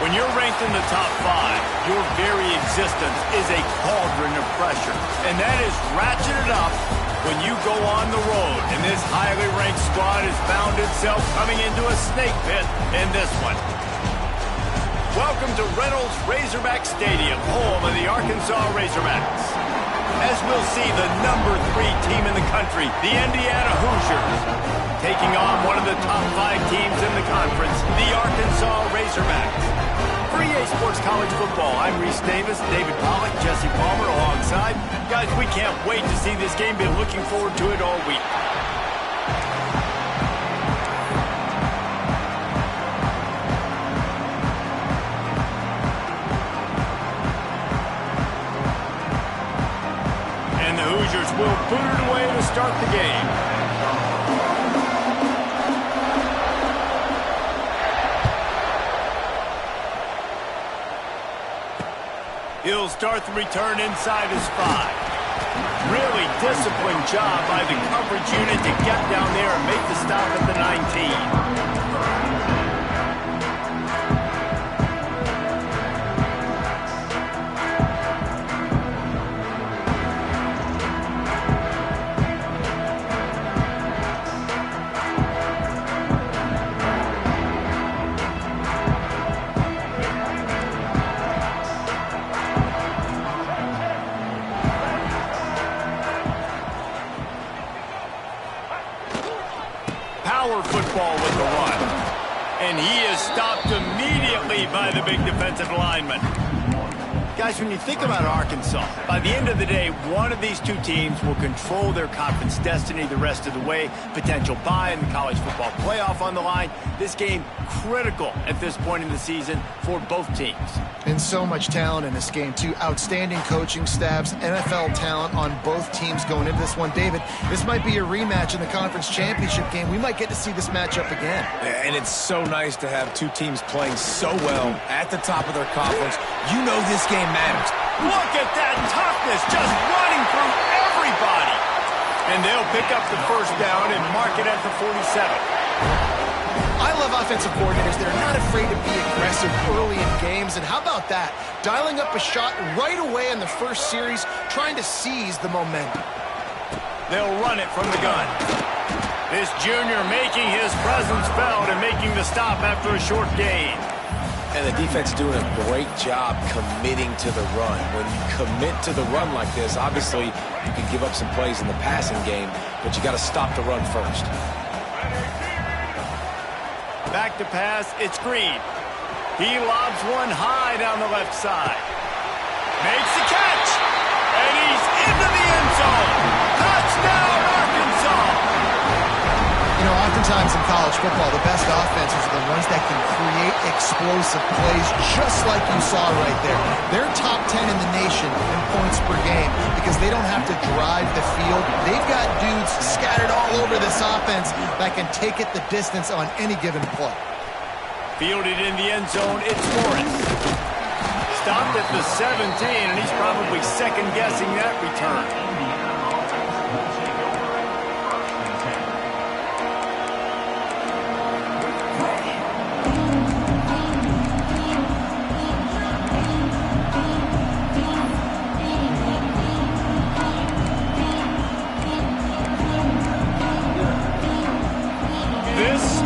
When you're ranked in the top 5, your very existence is a cauldron of pressure. And that is ratcheted up when you go on the road. And this highly ranked squad has found itself coming into a snake pit in this one. Welcome to Reynolds Razorback Stadium, home of the Arkansas Razorbacks. As we'll see, the number 3 team in the country, the Indiana Hoosiers, taking on one of the top 5 teams in the conference, the Arkansas Razorbacks. For EA Sports College Football, I'm Reese Davis, David Pollack, Jesse Palmer alongside. Guys, we can't wait to see this game. Been looking forward to it all week. And the Hoosiers will boot it away to start the game. He'll start the return inside his 5. Really disciplined job by the coverage unit to get down there and make the stop at the 19. Football with the run. And he is stopped immediately by the big defensive lineman. Guys, when you think about Arkansas, by the end of the day, one of these two teams will control their conference destiny the rest of the way. Potential bye in the college football playoff on the line. This game critical at this point in the season for both teams. And so much talent in this game, too. Outstanding coaching staffs, NFL talent on both teams going into this one. David, this might be a rematch in the conference championship game. We might get to see this matchup again. And it's so nice to have two teams playing so well at the top of their conference. You know this game matters. Look at that toughness, just running through everybody. And they'll pick up the first down and mark it at the 47. I love offensive coordinators that are not afraid to be aggressive early in games. And how about that? Dialing up a shot right away in the first series, trying to seize the momentum. They'll run it from the gun. This junior making his presence felt and making the stop after a short gain. And the defense doing a great job committing to the run. When you commit to the run like this, obviously you can give up some plays in the passing game, but you got to stop the run first. Back to pass, it's Green. He lobs one high down the left side. Makes the catch, and he's into the end zone. Touchdown, Arkansas! You know, oftentimes in college football, the best offenses are the ones that can create explosive plays, just like you saw right there. They're top 10 in the nation in points per game because they don't have to drive the field. They've got dudes scattered all over this offense that can take it the distance on any given play. Fielded in the end zone, it's Morris. Stopped at the 17, and he's probably second-guessing that return.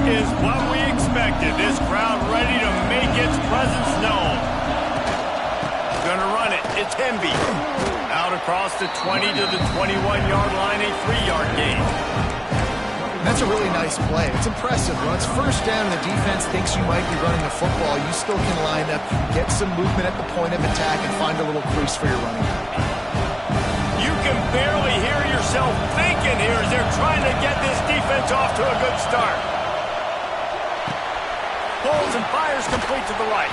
Is what we expected. This crowd ready to make its presence known. Gonna run it. It's Hemby. Out across the 20 to the 21-yard line, a 3-yard gain. That's a really nice play. It's impressive. When it's first down and the defense thinks you might be running the football, you still can line up, get some movement at the point of attack, and find a little crease for your running back. You can barely hear yourself thinking here as they're trying to get this defense off to a good start. Pulls and fires complete to the right.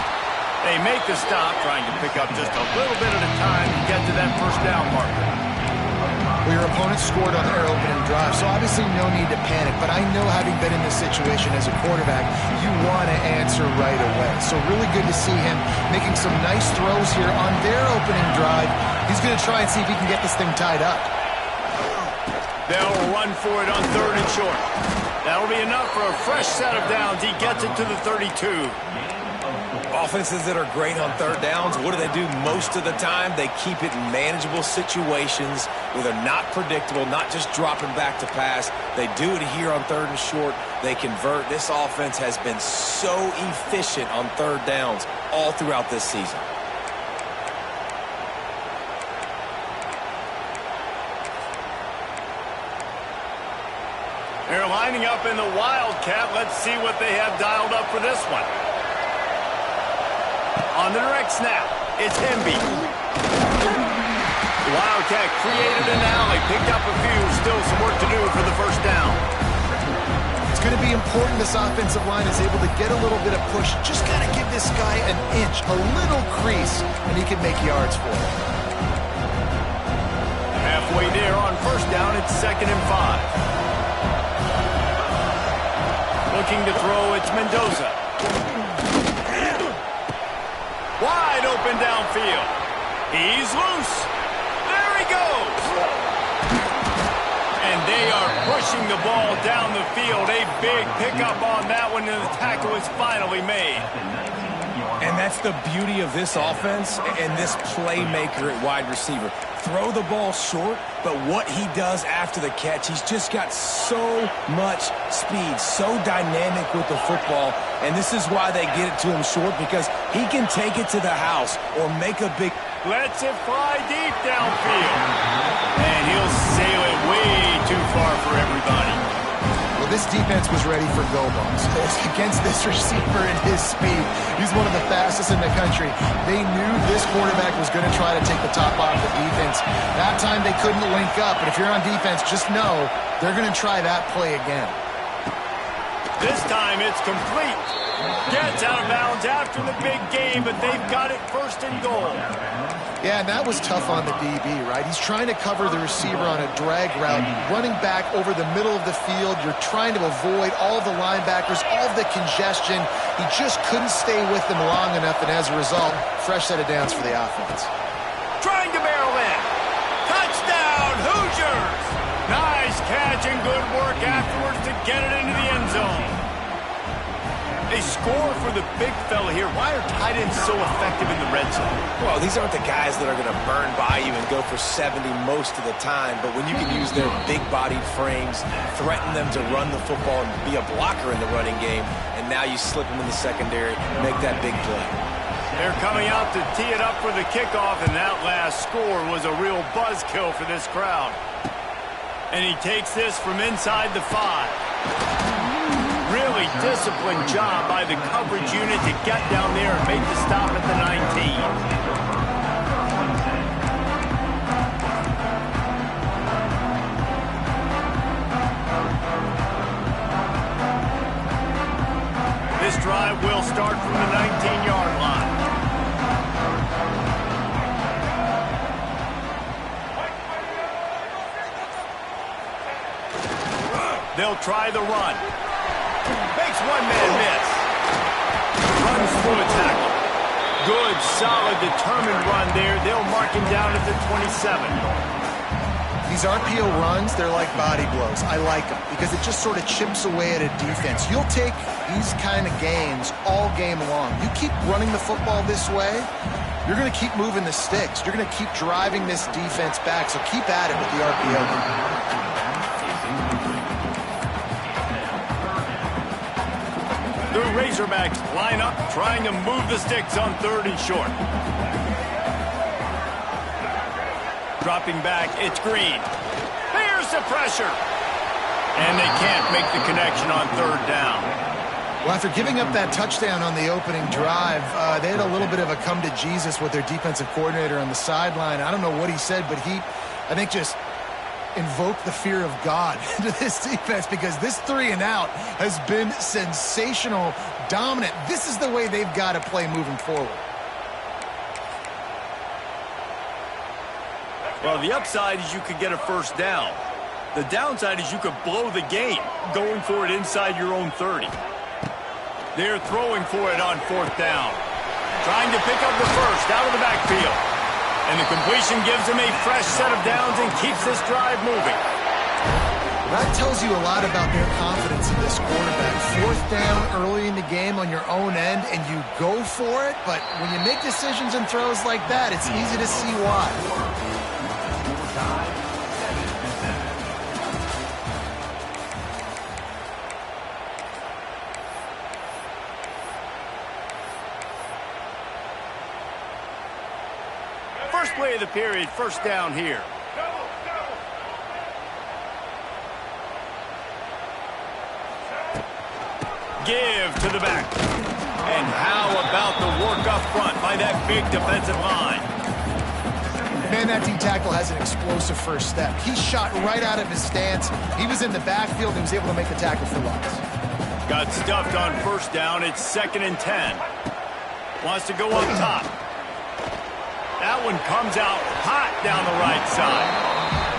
They make the stop, trying to pick up just a little bit at a time to get to that first down marker. Well, your opponent scored on their opening drive, so obviously no need to panic. But I know, having been in this situation as a quarterback, you want to answer right away. So really good to see him making some nice throws here on their opening drive. He's going to try and see if he can get this thing tied up. They'll run for it on 3rd and short. That'll be enough for a fresh set of downs. He gets it to the 32. Offenses that are great on third downs, what do? Most of the time, they keep it in manageable situations where they're not predictable, not just dropping back to pass. They do it here on third and short. They convert. This offense has been so efficient on third downs all throughout this season. They're lining up in the Wildcat. Let's see what they have dialed up for this one. On the direct snap, it's Hemby. The Wildcat created an alley, picked up a few, still some work to do for the first down. It's going to be important this offensive line is able to get a little bit of push. Just got to give this guy an inch, a little crease, and he can make yards for it. Halfway there on first down, it's 2nd and 5. Looking to throw, it's Mendoza. Wide open downfield. He's loose. There he goes. And they are pushing the ball down the field. A big pickup on that one, and the tackle is finally made. And that's the beauty of this offense and this playmaker at wide receiver. Throw the ball short, but what he does after the catch, he's just got so much speed, so dynamic with the football, and this is why they get it to him short, because he can take it to the house or make a big... Lets it fly deep downfield. And he'll sail it way too far for everybody. Well, this defense was ready for go-balls against this receiver and his speed. He's one of the fastest in the country. They knew this quarterback was going to try to take the top off the defense. That time they couldn't link up, but if you're on defense, just know they're going to try that play again. This time it's complete. Gets out of bounds after the big game, but they've got it 1st and goal. Yeah, and that was tough on the DB, right? He's trying to cover the receiver on a drag route, running back over the middle of the field. You're trying to avoid all of the linebackers, all of the congestion. He just couldn't stay with them long enough, and as a result, fresh set of downs for the offense. Trying to barrel in. Touchdown, Hoosiers! Nice catch and good work afterwards to get it into the end zone. They score for the big fella here. Why are tight ends so effective in the red zone? Well, these aren't the guys that are going to burn by you and go for 70 most of the time, but when you can use their big-bodied frames, threaten them to run the football and be a blocker in the running game, and now you slip them in the secondary, make that big play. They're coming out to tee it up for the kickoff, and that last score was a real buzzkill for this crowd. And he takes this from inside the 5. Really disciplined job by the coverage unit to get down there and make the stop at the 19. This drive will start from the 19-yard line. They'll try the run. Makes one man miss. Runs through a tackle. Good, solid, determined run there. They'll mark him down at the 27. These RPO runs, they're like body blows. I like them because it just sort of chips away at a defense. You'll take these kind of gains all game long. You keep running the football this way, you're going to keep moving the sticks. You're going to keep driving this defense back, so keep at it with the RPO. The Razorbacks line up, trying to move the sticks on 3rd and short. Dropping back, it's Green. Here's the pressure. And they can't make the connection on 3rd down. Well, after giving up that touchdown on the opening drive, they had a little bit of a come to Jesus with their defensive coordinator on the sideline. I don't know what he said, but he, I think, just invoke the fear of God into this defense, because this 3 and out has been sensational, dominant. This is the way they've got to play moving forward. Well, the upside is you could get a 1st down. The downside is you could blow the game going for it inside your own 30. They're throwing for it on 4th down. Trying to pick up the 1st out of the backfield. And the completion gives him a fresh set of downs and keeps this drive moving. That tells you a lot about their confidence in this quarterback. 4th down early in the game on your own end, and you go for it, but when you make decisions and throws like that, it's easy to see why. First play of the period, 1st down here. Give to the back. And how about the work up front by that big defensive line? Man, that D-tackle has an explosive first step. He shot right out of his stance. He was in the backfield and was able to make the tackle for loss. Got stuffed on 1st down. It's 2nd and 10. Wants to go up top. That one comes out hot down the right side.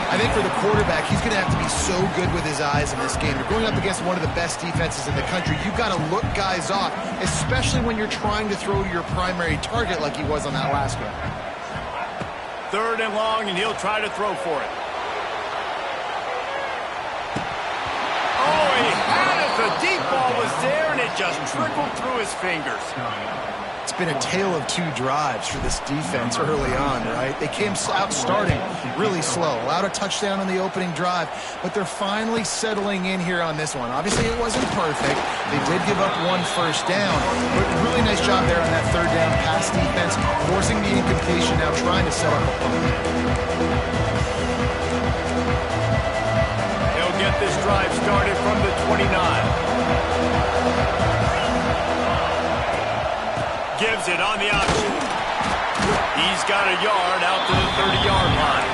I think for the quarterback, he's going to have to be so good with his eyes in this game. You're going up against one of the best defenses in the country. You've got to look guys off, especially when you're trying to throw to your primary target like he was on that last one. 3rd and long, and he'll try to throw for it. Oh, he had it. The deep ball was there, and it just trickled through his fingers. It's been a tale of 2 drives for this defense early on, right? They came out starting really slow, allowed a touchdown on the opening drive, but they're finally settling in here on this one. Obviously, it wasn't perfect. They did give up 1 first down, but really nice job there on that 3rd down pass defense, forcing the incompletion, now trying to set up a punt. They'll get this drive started from the 29. Gives it on the option. He's got a yard out to the 30-yard line.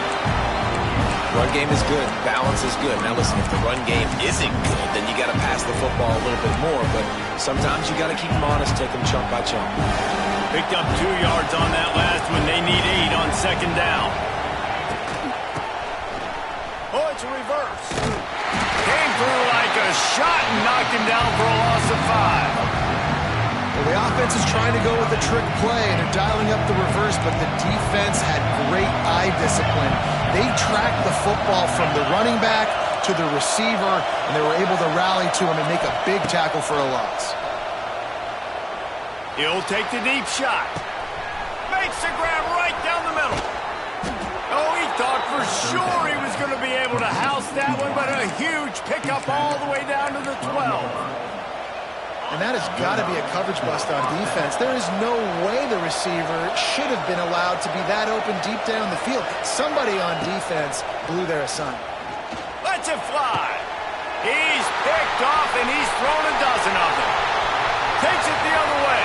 Run game is good. Balance is good. Now listen, if the run game isn't good, then you got to pass the football a little bit more. But sometimes you got to keep them honest, take them chunk by chunk. Picked up 2 yards on that last one. They need 8 on 2nd down. Oh, it's a reverse. Came through like a shot and knocked him down for a loss of 5. Well, the offense is trying to go with a trick play, and they're dialing up the reverse, but the defense had great eye discipline. They tracked the football from the running back to the receiver, and they were able to rally to him and make a big tackle for a loss. He'll take the deep shot. Makes the grab right down the middle. Oh, he thought for sure he was going to be able to house that one, but a huge pickup all the way down to the 12. And that has got to be a coverage bust on defense. There is no way the receiver should have been allowed to be that open deep down the field. Somebody on defense blew their assignment. Lets it fly. He's picked off, and he's thrown a dozen of them. Takes it the other way.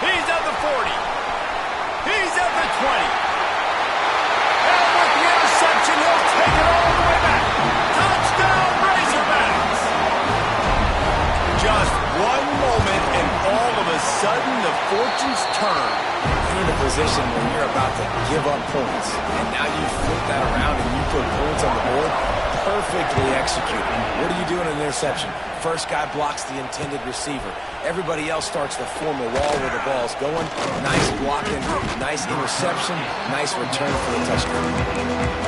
He's at the 40. He's at the 20. And with the interception, he'll take it all the way back. Touchdown, Razorbacks. Just one moment, and all of a sudden, the fortunes turn. You're in a position where you're about to give up points, and now you flip that around and you put points on the board. Perfectly executed. What do you do in an interception? First guy blocks the intended receiver. Everybody else starts to form a wall where the ball's going. Nice blocking, nice interception, nice return for the touchdown.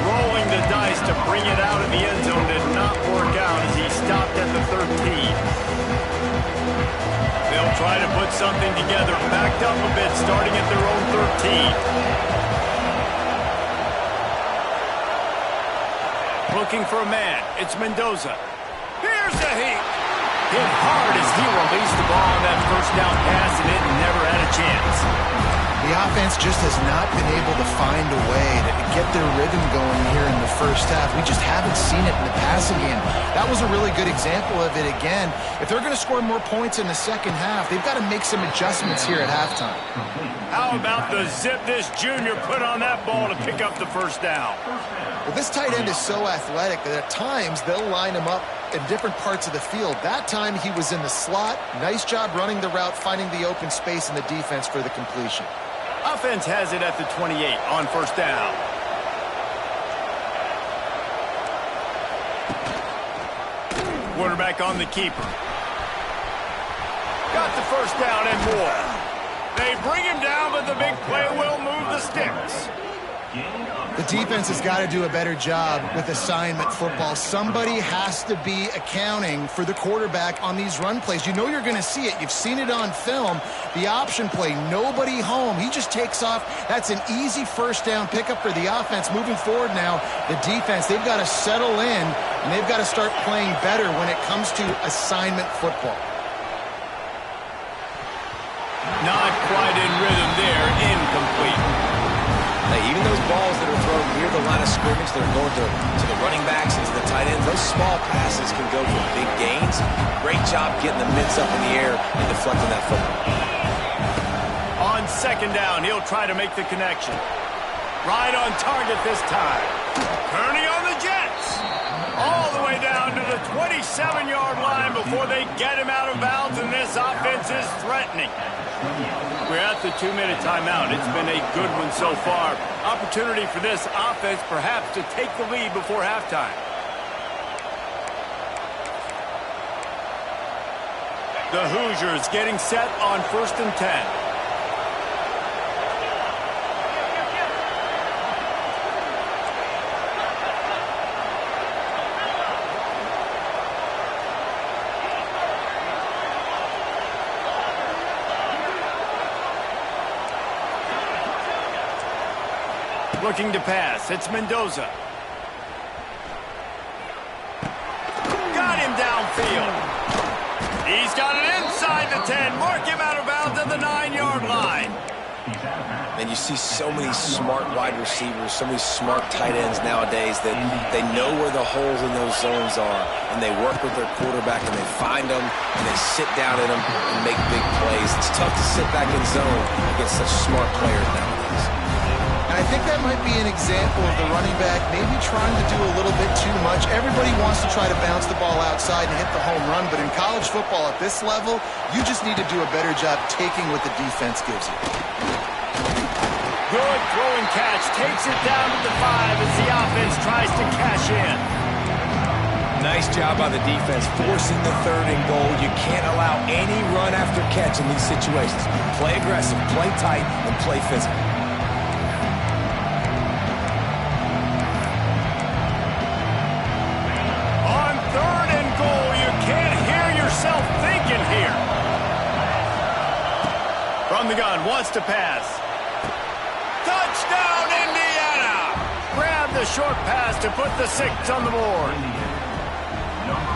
Rolling the dice to bring it out of the end zone did not work out as he stopped at the 13. They'll try to put something together, backed up a bit, starting at their own 13. Looking for a man. It's Mendoza. Here's a heat. Hit hard as he released the ball on that 1st down pass, and it never had a chance. The offense just has not been able to find a way to get their rhythm going here in the first half. We just haven't seen it in the passing game. That was a really good example of it again. If they're going to score more points in the second half, they've got to make some adjustments here at halftime. How about the zip this junior put on that ball to pick up the 1st down? Well, this tight end is so athletic that at times they'll line him up in different parts of the field. That time he was in the slot. Nice job running the route, finding the open space in the defense for the completion. Offense has it at the 28 on 1st down. Quarterback on the keeper. Got the 1st down and more. They bring him down, but the big play will move the sticks. The defense has got to do a better job with assignment football. Somebody has to be accounting for the quarterback on these run plays. You know you're going to see it. You've seen it on film. The option play, nobody home. He just takes off. That's an easy first down pickup for the offense. Moving forward now, the defense, they've got to settle in, and they've got to start playing better when it comes to assignment football. Not quite in rhythm there. Incomplete. Hey, even those balls that are thrown near the line of scrimmage, that are going to the running backs and to the tight ends, those small passes can go for big gains. Great job getting the mitts up in the air and deflecting that football. On second down, he'll try to make the connection. Right on target this time. Turning on the Jets. All the way down to the 27-yard line before they get him out of bounds, and this offense is threatening. We're at the 2-minute timeout. It's been a good one so far. Opportunity for this offense perhaps to take the lead before halftime. The Hoosiers getting set on 1st and 10. Looking to pass. It's Mendoza. Got him downfield. He's got it inside the 10. Mark him out of bounds at the 9-yard line. And you see so many smart wide receivers, so many smart tight ends nowadays that they know where the holes in those zones are, and they work with their quarterback, and they find them, and they sit down in them and make big plays. It's tough to sit back in zone against such smart players nowadays. And I think that might be an example of the running back maybe trying to do a little bit too much. Everybody wants to try to bounce the ball outside and hit the home run, but in college football at this level, you just need to do a better job taking what the defense gives you. Good throwing catch. Takes it down to the 5 as the offense tries to cash in. Nice job by the defense forcing the 3rd and goal. You can't allow any run after catch in these situations. Play aggressive, play tight, and play physical. Thinking here. From the gun, wants to pass. Touchdown, Indiana! Grab the short pass to put the 6 on the board.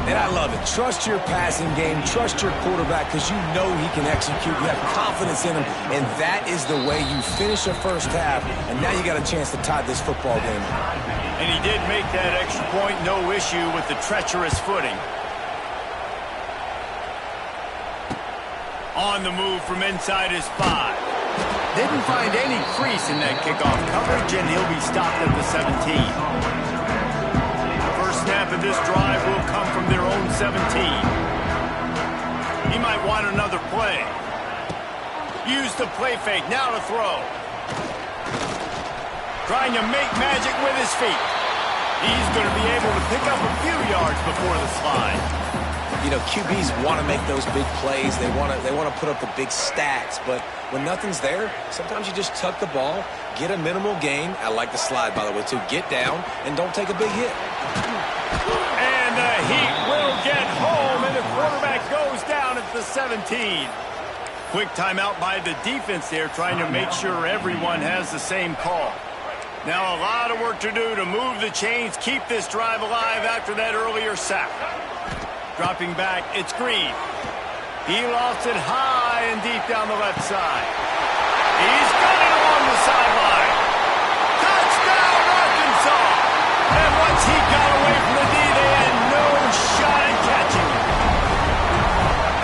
And I love it. Trust your passing game. Trust your quarterback because you know he can execute. You have confidence in him, and that is the way you finish a first half, and now you got a chance to tie this football game. And he did make that extra point, no issue with the treacherous footing. On the move from inside his 5. Didn't find any crease in that kickoff coverage, and he'll be stopped at the 17. First snap of this drive will come from their own 17. He might want another play. Use the play fake, now to throw. Trying to make magic with his feet. He's going to be able to pick up a few yards before the slide. You know, QBs want to make those big plays. They want to put up the big stats. But when nothing's there, sometimes you just tuck the ball, get a minimal gain. I like the slide, by the way, too. Get down and don't take a big hit. And the Heat will get home, and the quarterback goes down at the 17. Quick timeout by the defense there, trying to make sure everyone has the same call. Now a lot of work to do to move the chains, keep this drive alive after that earlier sack. Dropping back, it's Green. He lost it high and deep down the left side. He's got it along the sideline. Touchdown, Arkansas! And once he got away from the D, they had no shot at catching him.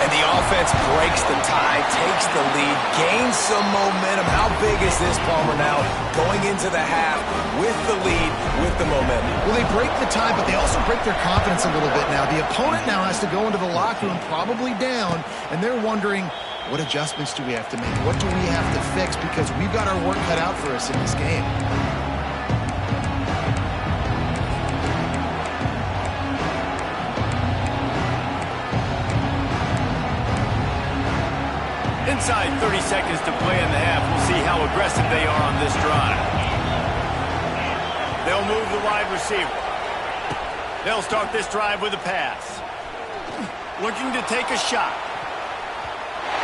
And the offense breaks the tie, takes the lead, gains some momentum. How big is this, Palmer, now? Going into the half with the lead, with the momentum. Well, they break the tie, but they also break their confidence a little bit now. The opponent now has to go into the locker room probably down, and they're wondering, what adjustments do we have to make? What do we have to fix? Because we've got our work cut out for us in this game. Inside 30 seconds to play in the half. We'll see how aggressive they are on this drive. they'll move the wide receiver. They'll start this drive with a pass. Looking to take a shot.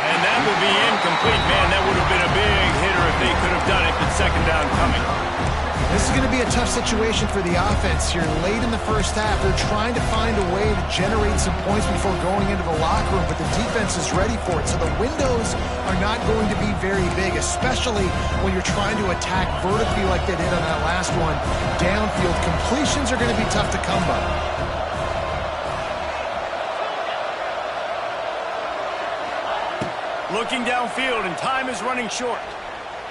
And that will be incomplete. Man, that would have been a big hitter if they could have done it, but second down coming. This is going to be a tough situation for the offense here. Late in the first half, they're trying to find a way to generate some points before going into the locker room, but the defense is ready for it. So the windows are not going to be very big, especially when you're trying to attack vertically like they did on that last one. Downfield completions are going to be tough to come by. Looking downfield, and time is running short.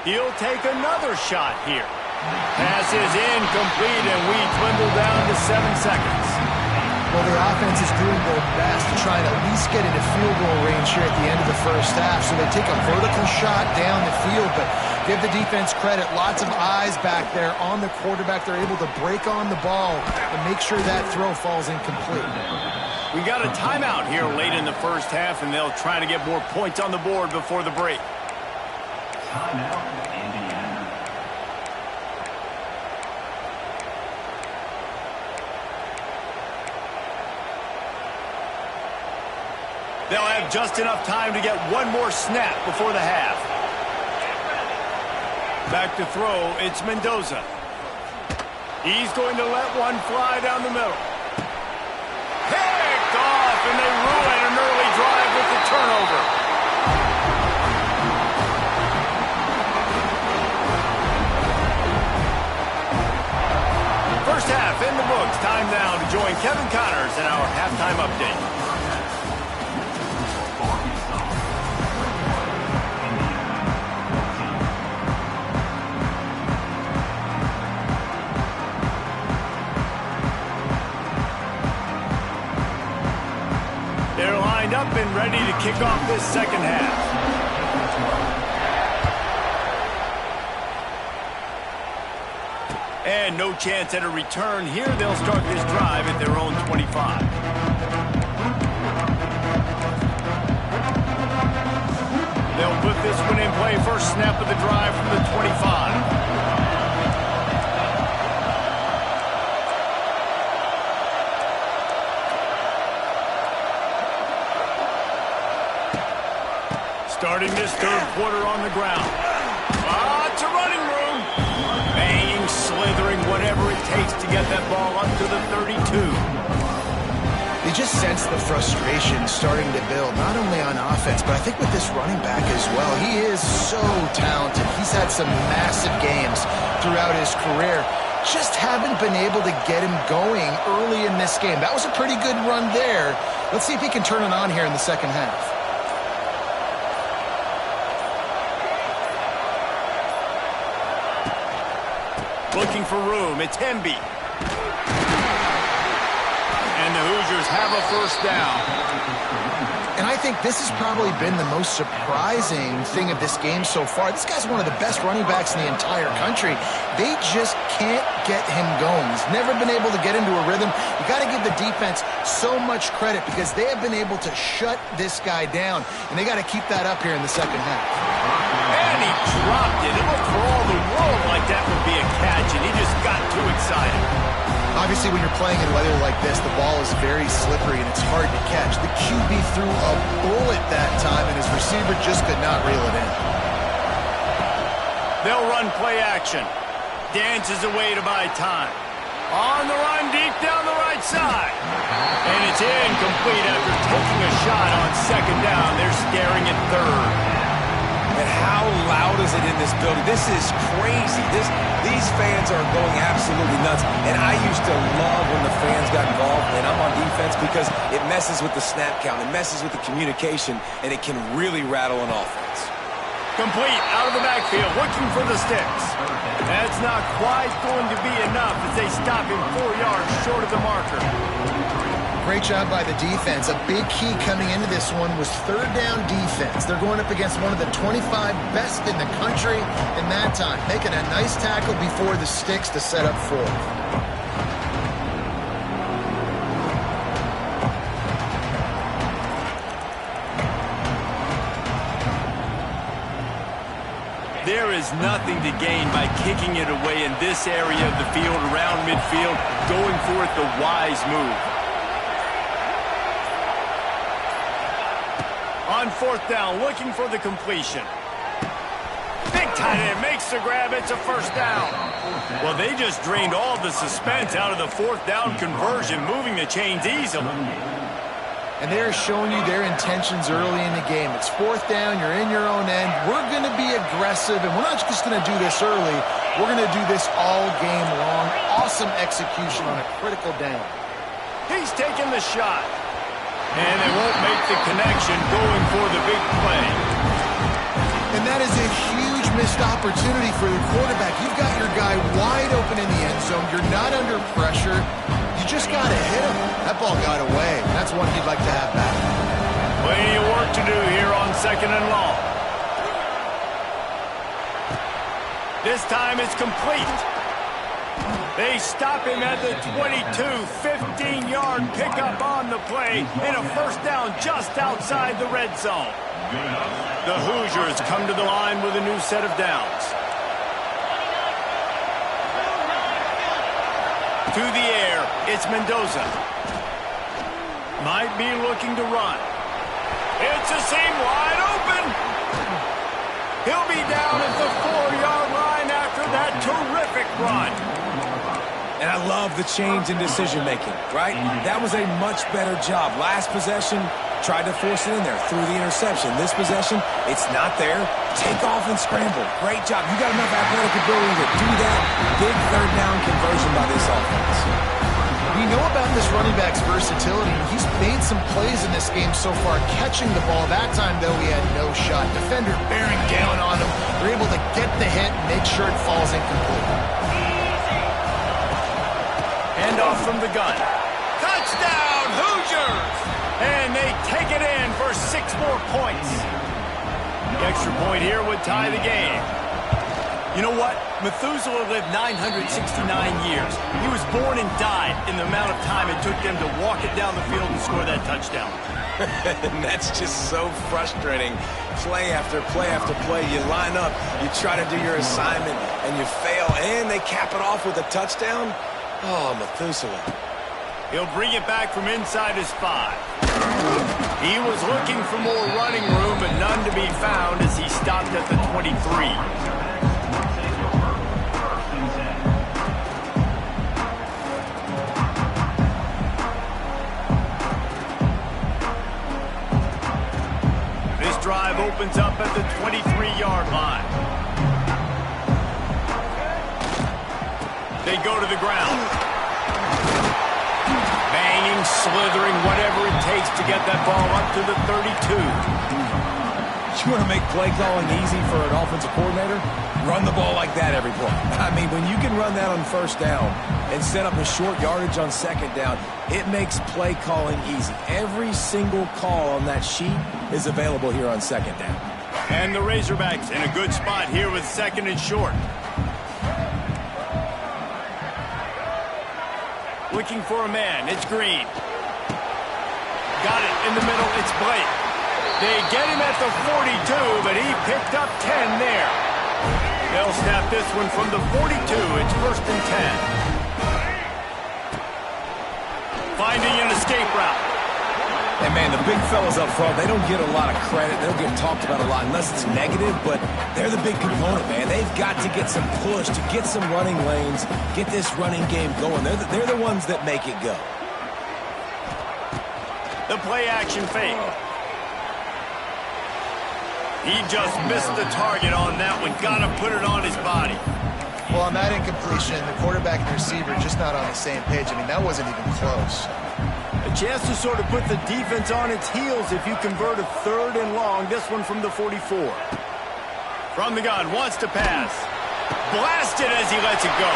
He'll take another shot here. Pass is incomplete, and we dwindle down to 7 seconds. Well, the offense is doing their best to try and at least get into field goal range here at the end of the first half. So they take a vertical shot down the field, but give the defense credit. Lots of eyes back there on the quarterback. They're able to break on the ball and make sure that throw falls incomplete. We got a timeout here late in the first half, and they'll try to get more points on the board before the break. Timeout, Indiana. They'll have just enough time to get one more snap before the half. Back to throw, it's Mendoza. He's going to let one fly down the middle. Picked off, and they ruin an early drive with the turnover. First half in the books. Time now to join Kevin Connors in our halftime update. They're lined up and ready to kick off this second half. And no chance at a return here. They'll start this drive at their own 25. They'll put this one in play. First snap of the drive from the 25. Starting this third quarter on the ground. It's a running room. Banging, slithering, whatever it takes to get that ball up to the 32. You just sense the frustration starting to build, not only on offense, but I think with this running back as well. He is so talented. He's had some massive games throughout his career. Just haven't been able to get him going early in this game. That was a pretty good run there. Let's see if he can turn it on here in the second half. Looking for room, it's Hemby. And the Hoosiers have a first down. And I think this has probably been the most surprising thing of this game so far. This guy's one of the best running backs in the entire country. They just can't get him going. He's never been able to get into a rhythm. You got to give the defense so much credit because they have been able to shut this guy down, and they got to keep that up here in the second half. And he dropped it. It looked for all the world like that would be a catch, and he just got too excited. Obviously, when you're playing in weather like this, the ball is very slippery and it's hard to catch. The QB threw a bullet that time, and his receiver just could not reel it in. They'll run play action. Dances away to buy time. On the run, deep down the right side. And it's incomplete after taking a shot on second down. They're staring at third. And how loud is it in this building? This is crazy. These fans are going absolutely nuts. And I used to love when the fans got involved, and I'm on defense because it messes with the snap count. It messes with the communication, and it can really rattle an offense. Complete out of the backfield, looking for the sticks. That's not quite going to be enough as they stop him 4 yards short of the marker. Great job by the defense. A big key coming into this one was third down defense. They're going up against one of the 25 best in the country in that time, making a nice tackle before the sticks to set up fourth. There is nothing to gain by kicking it away in this area of the field, around midfield, going for it the wise move. On fourth down, looking for the completion. Big tight end makes the grab. It's a first down. Well, they just drained all the suspense out of the fourth down conversion, moving the chains easily. And they're showing you their intentions early in the game. It's fourth down, you're in your own end. We're going to be aggressive, and we're not just going to do this early. We're going to do this all game long. Awesome execution on a critical down. He's taking the shot. And they won't make the connection going for the big play. And that is a huge missed opportunity for the quarterback. You've got your guy wide open in the end zone. You're not under pressure. You just got to hit him. That ball got away. That's one he'd like to have back. Plenty of work to do here on second and long. This time it's complete. They stop him at the 22, 15-yard pickup on the play, and a first down just outside the red zone. The Hoosiers come to the line with a new set of downs. To the air, it's Mendoza. Might be looking to run. It's a seam wide open. He'll be down at the 4-yard line after that terrific run. And I love the change in decision-making, right? That was a much better job. Last possession, tried to force it in there, threw the interception. This possession, it's not there. Take off and scramble. Great job. You got enough athletic ability to do that. Big third down conversion by this offense. We know about this running back's versatility. He's made some plays in this game so far, catching the ball. That time, though, he had no shot. Defender bearing down on him. They're able to get the hit and make sure it falls incomplete. Hand off from the gun. Touchdown, Hoosiers! And they take it in for 6 more points. The extra point here would tie the game. You know what? Methuselah lived 969 years. He was born and died in the amount of time it took them to walk it down the field and score that touchdown. And that's just so frustrating. Play after play after play. You line up, you try to do your assignment, and you fail, and they cap it off with a touchdown? Oh, Methuselah. He'll bring it back from inside his 5. He was looking for more running room, but none to be found as he stopped at the 23. Drive opens up at the 23-yard line. They go to the ground. Banging, slithering, whatever it takes to get that ball up to the 32. You want to make play calling easy for an offensive coordinator? Run the ball like that every play. I mean, when you can run that on first down and set up a short yardage on second down, it makes play calling easy. Every single call on that sheet is available here on second down. And the Razorbacks in a good spot here with second and short. Looking for a man. It's Green. Got it in the middle. It's Blake. They get him at the 42, but he picked up 10 there. They'll snap this one from the 42. It's first and 10. Finding an escape route. And, man, the big fellas up front, they don't get a lot of credit. They don't get talked about a lot unless it's negative, but they're the big component, man. They've got to get some push, to get some running lanes, get this running game going. They're the ones that make it go. The play-action fake. He just missed the target on that one. Got to put it on his body. Well, on that incompletion, the quarterback and receiver just not on the same page. I mean, that wasn't even close. A chance to sort of put the defense on its heels if you convert a third and long. This one from the 44. From the gun, wants to pass. Blasted as he lets it go.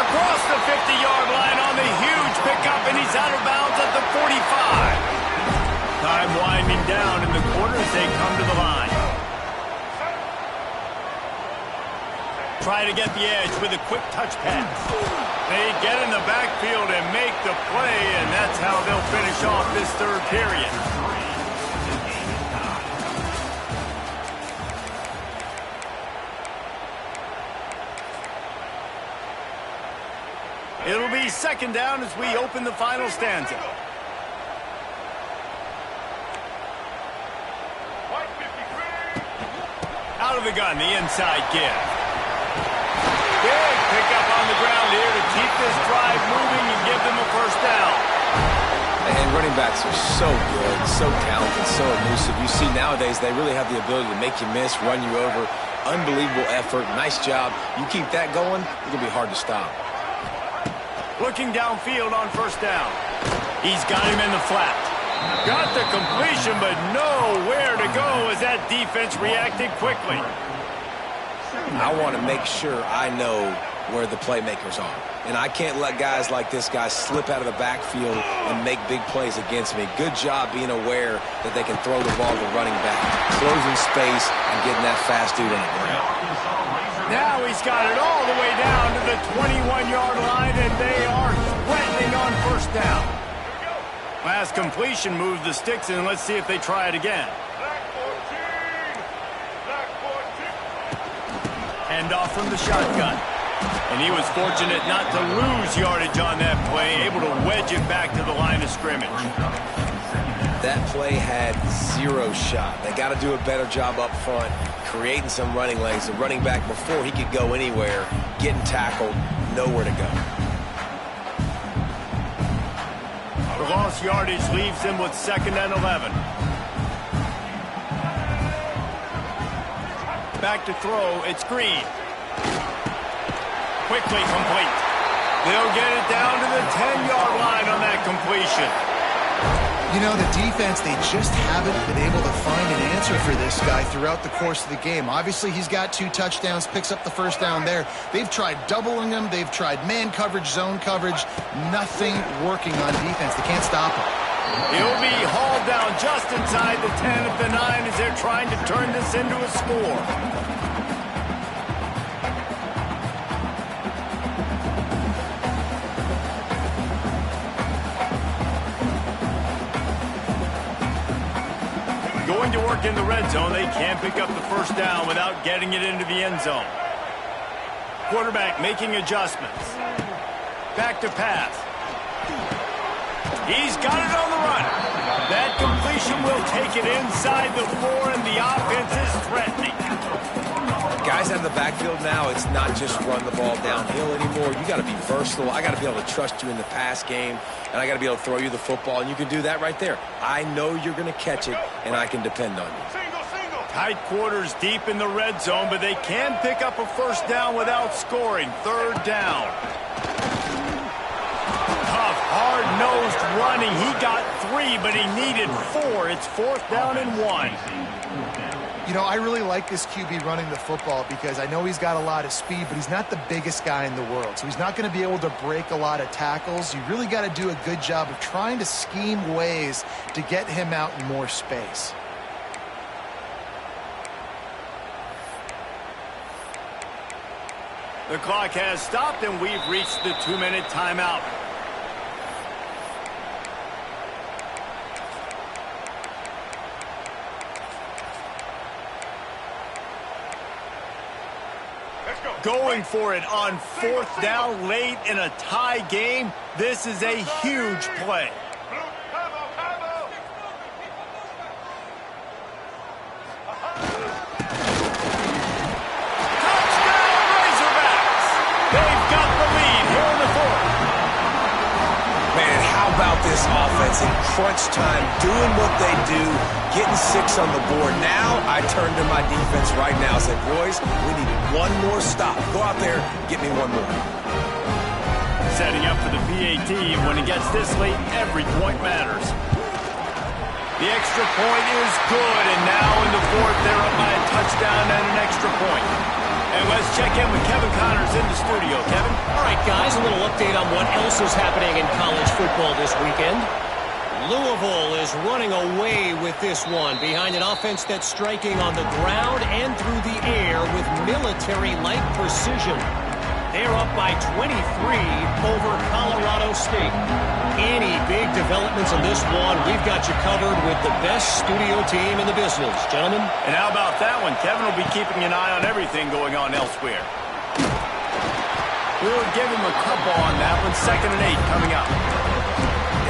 Across the 50-yard line on the huge pickup, and he's out of bounds at the 45. Time winding down in the quarter as they come to the line. Try to get the edge with a quick touch pass. They get in the backfield and make the play, and that's how they'll finish off this third period. It'll be second down as we open the final stanza. Out of the gun, the inside give. Big pickup on the ground here to keep this drive moving and give them a first down. And running backs are so good, so talented, so elusive. You see nowadays they really have the ability to make you miss, run you over. Unbelievable effort. Nice job. You keep that going, it's going to be hard to stop. Looking downfield on first down. He's got him in the flat. Got the completion, but nowhere to go as that defense reacted quickly. I want to make sure I know where the playmakers are. And I can't let guys like this guy slip out of the backfield and make big plays against me. Good job being aware that they can throw the ball to running back, closing space, and getting that fast dude on the ground. Now he's got it all the way down to the 21-yard line, and they are threatening on first down. Last completion moved the sticks, and let's see if they try it again. Hand off from the shotgun. And he was fortunate not to lose yardage on that play, able to wedge it back to the line of scrimmage. That play had zero shot. They got to do a better job up front, creating some running lanes. The running back, before he could go anywhere, getting tackled, nowhere to go. The lost yardage leaves him with 2nd and 11. Back to throw, it's Green. Quickly complete. They'll get it down to the 10-yard line on that completion. You know, the defense, they just haven't been able to find an answer for this guy throughout the course of the game. Obviously, he's got 2 touchdowns, picks up the first down there. They've tried doubling him. They've tried man coverage, zone coverage. Nothing working on defense. They can't stop him. He'll be hauled down just inside the 10 of the 9 as they're trying to turn this into a score. Going to work in the red zone, they can't pick up the first down without getting it into the end zone. Quarterback making adjustments. Back to pass. He's got it on the run. That completion will take it inside the 4, and the offense is threatening. Guys out of the backfield now, it's not just run the ball downhill anymore. You got to be versatile. I got to be able to trust you in the pass game, and I got to be able to throw you the football, and you can do that right there. I know you're going to catch it, and I can depend on you. Tight quarters deep in the red zone, but they can pick up a first down without scoring. 3rd down. Tough, hard-nosed running. He got 3, but he needed 4. It's 4th down and 1. You know, I really like this QB running the football because I know he's got a lot of speed, but he's not the biggest guy in the world. So he's not going to be able to break a lot of tackles. You really got to do a good job of trying to scheme ways to get him out in more space. The clock has stopped, and we've reached the 2-minute timeout. Going for it on 4th down late in a tie game. This is a huge play. Touchdown Razorbacks! They've got the lead here in the 4th. Man, how about this offense in crunch time, doing what they do, getting 6 on the board. Now I turn to my defense right now and say, boys, we need one more stop. Go out there, get me one more. Setting up for the PAT. When it gets this late, every point matters. The extra point is good, and now in the 4th, they're up by a touchdown and an extra point. And let's check in with Kevin Connors in the studio. Kevin? All right, guys, a little update on what else is happening in college football this weekend. Louisville is running away with this one behind an offense that's striking on the ground and through the air with military-like precision. They're up by 23 over Colorado State. Any big developments in this one, we've got you covered with the best studio team in the business. Gentlemen? And how about that one? Kevin will be keeping an eye on everything going on elsewhere. We'll give him a couple on that one. 2nd and 8 coming up.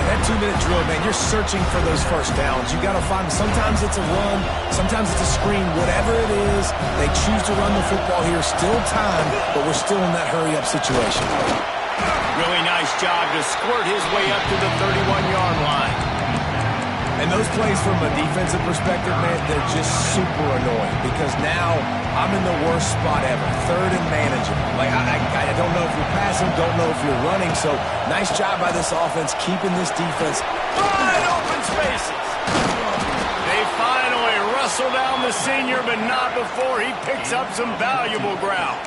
That 2-minute drill, man, you're searching for those first downs. You got to find them. Sometimes it's a run, sometimes it's a screen. Whatever it is, they choose to run the football here. Still time, but we're still in that hurry-up situation. Really nice job to squirt his way up to the 31-yard line. And those plays from a defensive perspective, man, they're just super annoying because now I'm in the worst spot ever. 3rd and manageable. Like, I don't know if you're passing, don't know if you're running. So, nice job by this offense keeping this defense wide open spaces. They finally wrestle down the senior, but not before he picks up some valuable ground.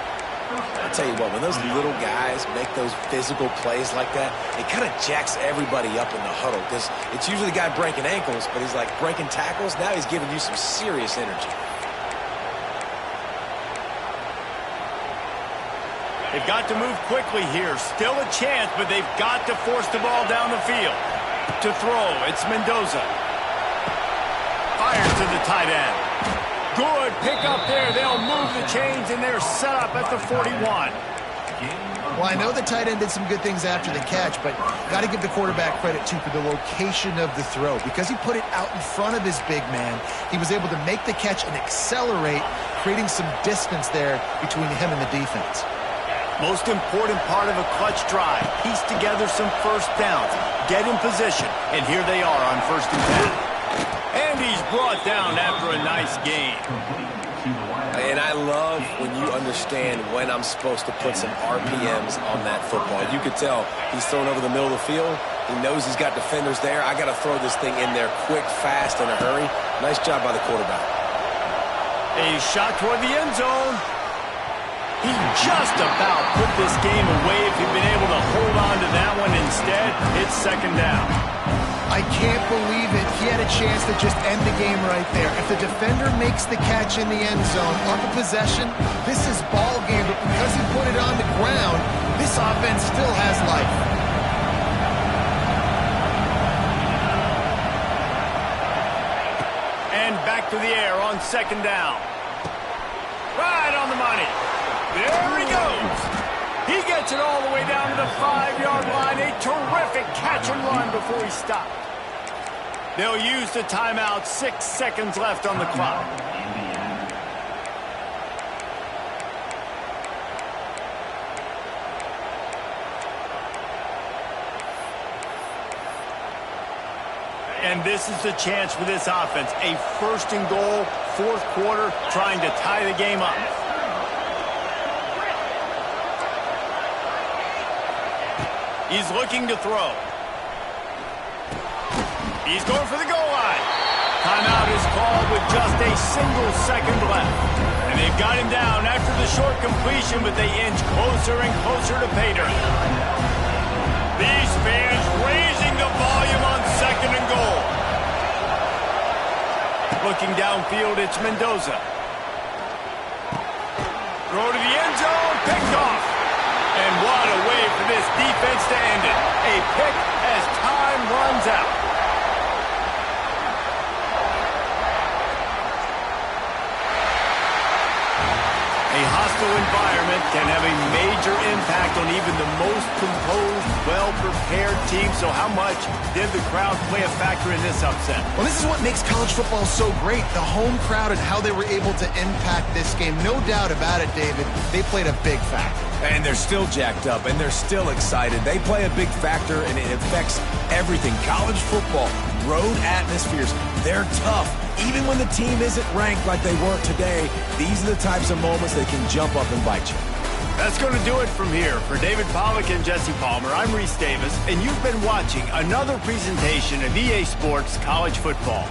I'll tell you what, when those little guys make those physical plays like that, it kind of jacks everybody up in the huddle because it's usually the guy breaking ankles, but he's like breaking tackles. Now he's giving you some serious energy. They've got to move quickly here. Still a chance, but they've got to force the ball down the field. To throw, it's Mendoza. Fires to the tight end. Good pick up there. They'll move the chains, and they're set up at the 41. Well, I know the tight end did some good things after the catch, but got to give the quarterback credit, too, for the location of the throw. Because he put it out in front of his big man, he was able to make the catch and accelerate, creating some distance there between him and the defense. Most important part of a clutch drive. Piece together some first downs. Get in position, and here they are on 1st and 10. And he's brought down after a nice game. And I love when you understand when I'm supposed to put some RPMs on that football. You could tell he's thrown over the middle of the field. He knows he's got defenders there. I got to throw this thing in there quick, fast, in a hurry. Nice job by the quarterback. A shot toward the end zone. He just about put this game away if he'd been able to hold on to that one. Instead, it's 2nd down. I can't believe it. He had a chance to just end the game right there. If the defender makes the catch in the end zone on the possession, this is ball game. But because he put it on the ground, this offense still has life. And back to the air on 2nd down. Right on the money. There he goes. He gets it all the way down to the 5-yard line. A terrific catch and run before he stopped. They'll use the timeout. 6 seconds left on the clock. And this is the chance for this offense. A 1st and goal, 4th quarter, trying to tie the game up. He's looking to throw. He's going for the goal line. Timeout is called with just a single second left. And they've got him down after the short completion, but they inch closer and closer to pay dirt. These fans raising the volume on 2nd and goal. Looking downfield, it's Mendoza. Throw to the end zone, picked off. And what a way for this defense to end it. A pick as time runs out. A hostile environment can have a major impact on even the most composed, well-prepared team. So how much did the crowd play a factor in this upset? Well, this is what makes college football so great, the home crowd and how they were able to impact this game. No doubt about it, David, they played a big factor. And they're still jacked up, and they're still excited. They play a big factor, and it affects everything. College football, road atmospheres, they're tough. Even when the team isn't ranked like they weren't today, these are the types of moments that can jump up and bite you. That's going to do it from here. For David Pollack and Jesse Palmer, I'm Reese Davis, and you've been watching another presentation of EA Sports College Football.